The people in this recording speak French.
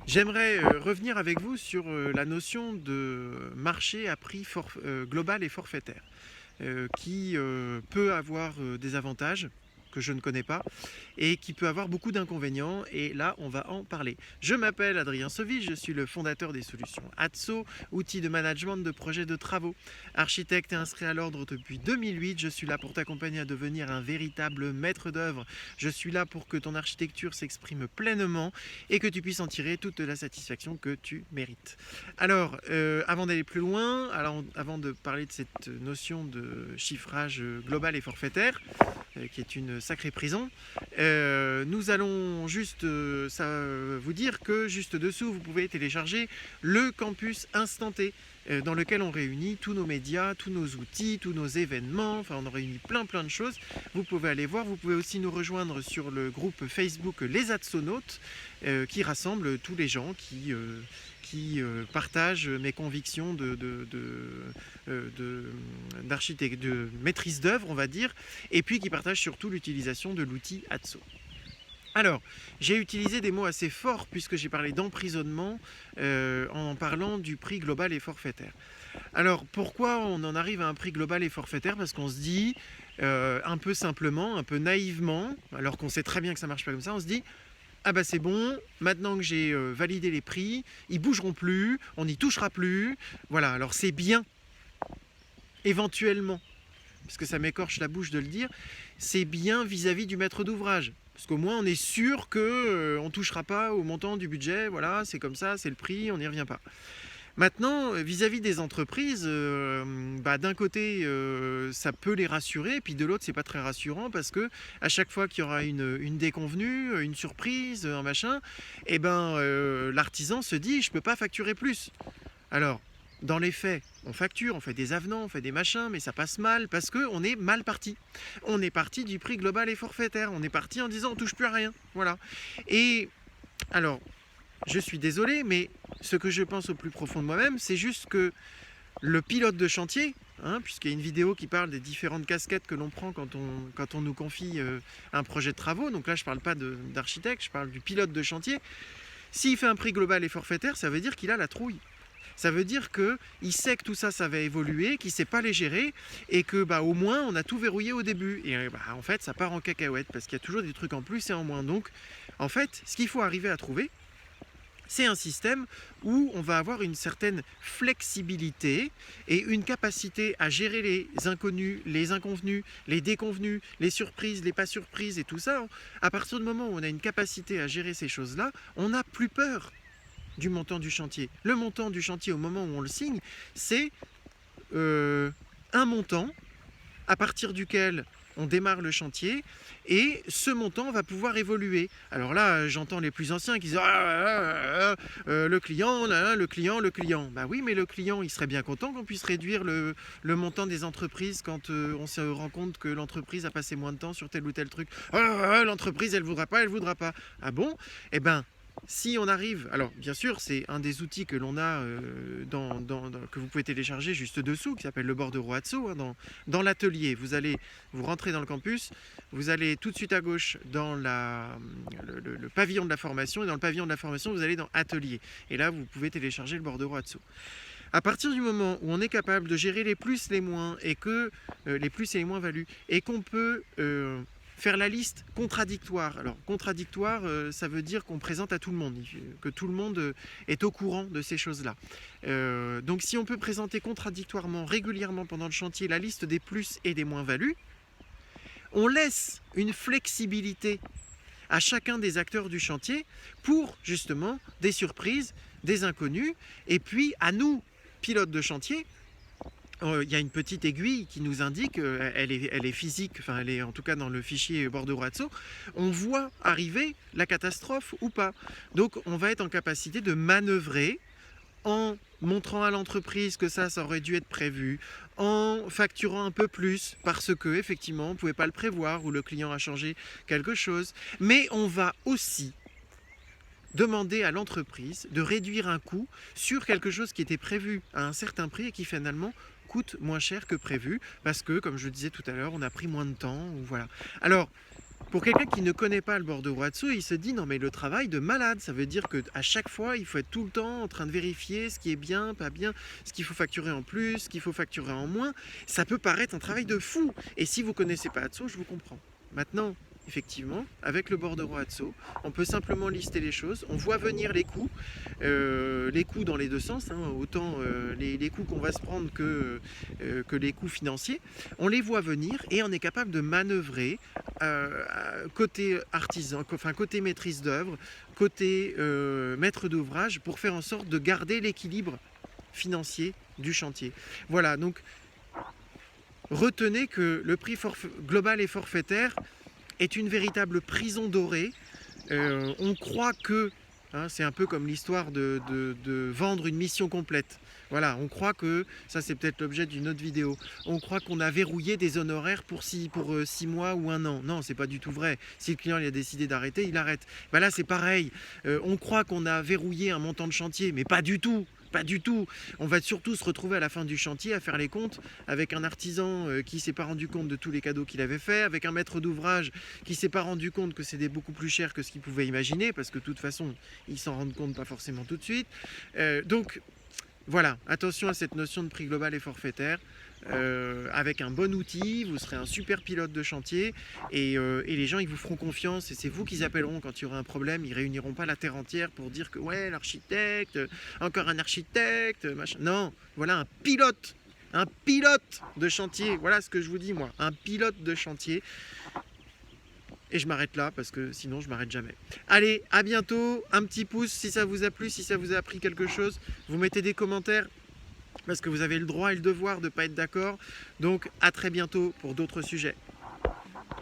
J'aimerais revenir avec vous sur la notion de marché à prix global et forfaitaire, qui peut avoir des avantages que je ne connais pas et qui peut avoir beaucoup d'inconvénients, et là on va en parler. Je m'appelle Adrien Sauvy, je suis le fondateur des solutions ATSO, outils de management de projets de travaux. Architecte et inscrit à l'ordre depuis 2008, je suis là pour t'accompagner à devenir un véritable maître d'œuvre. Je suis là pour que ton architecture s'exprime pleinement et que tu puisses en tirer toute la satisfaction que tu mérites. Alors, avant d'aller plus loin, avant de parler de cette notion de chiffrage global et forfaitaire, qui est une sacrée prison, nous allons juste vous dire que juste dessous, vous pouvez télécharger le campus instanté, dans lequel on réunit tous nos médias, tous nos outils, tous nos événements, enfin on en réunit plein de choses. Vous pouvez aller voir, vous pouvez aussi nous rejoindre sur le groupe Facebook Les Atsonautes, qui rassemble tous les gens qui partagent mes convictions d'architecte, de maîtrise d'œuvre, on va dire, et puis qui partagent surtout l'utilisation de l'outil Atso. Alors, j'ai utilisé des mots assez forts puisque j'ai parlé d'emprisonnement en parlant du prix global et forfaitaire. Alors, pourquoi on en arrive à un prix global et forfaitaire? Parce qu'on se dit, un peu simplement, un peu naïvement, alors qu'on sait très bien que ça ne marche pas comme ça, on se dit, ah bah c'est bon, maintenant que j'ai validé les prix, ils bougeront plus, on n'y touchera plus, voilà, alors c'est bien, éventuellement, parce que ça m'écorche la bouche de le dire, c'est bien vis-à-vis du maître d'ouvrage. Parce qu'au moins on est sûr qu'on ne touchera pas au montant du budget, voilà, c'est comme ça, c'est le prix, on n'y revient pas. Maintenant, vis-à-vis des entreprises, d'un côté, ça peut les rassurer, puis de l'autre, c'est pas très rassurant parce que à chaque fois qu'il y aura une déconvenue, une surprise, un machin, l'artisan se dit, je peux pas facturer plus. Alors, dans les faits, on facture, on fait des avenants, on fait des machins, mais ça passe mal parce qu'on est mal parti. On est parti du prix global et forfaitaire. On est parti en disant on touche plus à rien. Voilà. Et alors, je suis désolé, mais ce que je pense au plus profond de moi-même, c'est juste que le pilote de chantier, puisqu'il y a une vidéo qui parle des différentes casquettes que l'on prend quand on nous confie un projet de travaux, donc là je ne parle pas d'architecte, je parle du pilote de chantier, s'il fait un prix global et forfaitaire, ça veut dire qu'il a la trouille. Ça veut dire qu'il sait que tout ça, ça va évoluer, qu'il ne sait pas les gérer et que au moins on a tout verrouillé au début. Et en fait, ça part en cacahuète parce qu'il y a toujours des trucs en plus et en moins. Donc, en fait, ce qu'il faut arriver à trouver, c'est un système où on va avoir une certaine flexibilité et une capacité à gérer les inconnus, les inconvenus, les déconvenus, les surprises, les pas surprises et tout ça. À partir du moment où on a une capacité à gérer ces choses-là, on n'a plus peur du montant du chantier. Le montant du chantier au moment où on le signe, c'est un montant à partir duquel on démarre le chantier et ce montant va pouvoir évoluer. Alors là, j'entends les plus anciens qui disent le client, le client. Bah oui, mais le client, il serait bien content qu'on puisse réduire le montant des entreprises quand on se rend compte que l'entreprise a passé moins de temps sur tel ou tel truc. L'entreprise, elle voudra pas, elle voudra pas. Ah bon? Eh ben, si on arrive, alors bien sûr c'est un des outils que l'on a que vous pouvez télécharger juste dessous, qui s'appelle le bordereau Atso, dans l'atelier. Vous rentrez dans le campus, vous allez tout de suite à gauche dans le pavillon de la formation, et dans le pavillon de la formation vous allez dans atelier. Et là vous pouvez télécharger le bordereau Atso. À partir du moment où on est capable de gérer les plus, les moins, et que les plus et les moins-values, et qu'on peut faire la liste contradictoire. Alors, contradictoire, ça veut dire qu'on présente à tout le monde, que tout le monde est au courant de ces choses-là. Donc, si on peut présenter contradictoirement, régulièrement pendant le chantier, la liste des plus et des moins-values, on laisse une flexibilité à chacun des acteurs du chantier pour, justement, des surprises, des inconnus, et puis à nous, pilotes de chantier, il y a une petite aiguille qui nous indique, elle est physique, enfin elle est en tout cas dans le fichier bordereau Atso, on voit arriver la catastrophe ou pas. Donc on va être en capacité de manœuvrer en montrant à l'entreprise que ça aurait dû être prévu, en facturant un peu plus parce que effectivement on ne pouvait pas le prévoir ou le client a changé quelque chose. Mais on va aussi demander à l'entreprise de réduire un coût sur quelque chose qui était prévu à un certain prix et qui finalement coûte moins cher que prévu parce que, comme je le disais tout à l'heure, on a pris moins de temps. Voilà. Alors, Pour quelqu'un qui ne connaît pas le bordereau Atso, il se dit non mais le travail de malade, ça veut dire qu'à chaque fois il faut être tout le temps en train de vérifier ce qui est bien, pas bien, ce qu'il faut facturer en plus, ce qu'il faut facturer en moins. Ça peut paraître un travail de fou. Et si vous ne connaissez pas Atso, je vous comprends. Maintenant, effectivement, avec le bordereau Atso, on peut simplement lister les choses, on voit venir les coûts dans les deux sens, hein, autant les coûts qu'on va se prendre que les coûts financiers, on les voit venir et on est capable de manœuvrer côté artisan, enfin côté maîtrise d'œuvre, côté maître d'ouvrage, pour faire en sorte de garder l'équilibre financier du chantier. Voilà, donc retenez que le prix global et forfaitaire est une véritable prison dorée. On croit que, hein, c'est un peu comme l'histoire de vendre une mission complète. Voilà, on croit que, ça c'est peut-être l'objet d'une autre vidéo, on croit qu'on a verrouillé des honoraires pour 6 mois ou un an. Non, c'est pas du tout vrai. Si le client il a décidé d'arrêter, il arrête. Ben là c'est pareil, on croit qu'on a verrouillé un montant de chantier, mais pas du tout. Pas du tout. On va surtout se retrouver à la fin du chantier à faire les comptes avec un artisan qui ne s'est pas rendu compte de tous les cadeaux qu'il avait fait, avec un maître d'ouvrage qui ne s'est pas rendu compte que c'était beaucoup plus cher que ce qu'il pouvait imaginer, parce que de toute façon, ils s'en rendent compte pas forcément tout de suite. Donc, voilà, attention à cette notion de prix global et forfaitaire. Avec un bon outil, vous serez un super pilote de chantier et les gens ils vous feront confiance et c'est vous qu'ils appelleront quand il y aura un problème. Ils réuniront pas la terre entière pour dire que ouais l'architecte, encore un architecte, machin. Non, voilà un pilote de chantier. Voilà ce que je vous dis moi, un pilote de chantier. Et je m'arrête là parce que sinon je m'arrête jamais. Allez, à bientôt. Un petit pouce si ça vous a plu, si ça vous a appris quelque chose. Vous mettez des commentaires parce que vous avez le droit et le devoir de ne pas être d'accord. Donc à très bientôt pour d'autres sujets.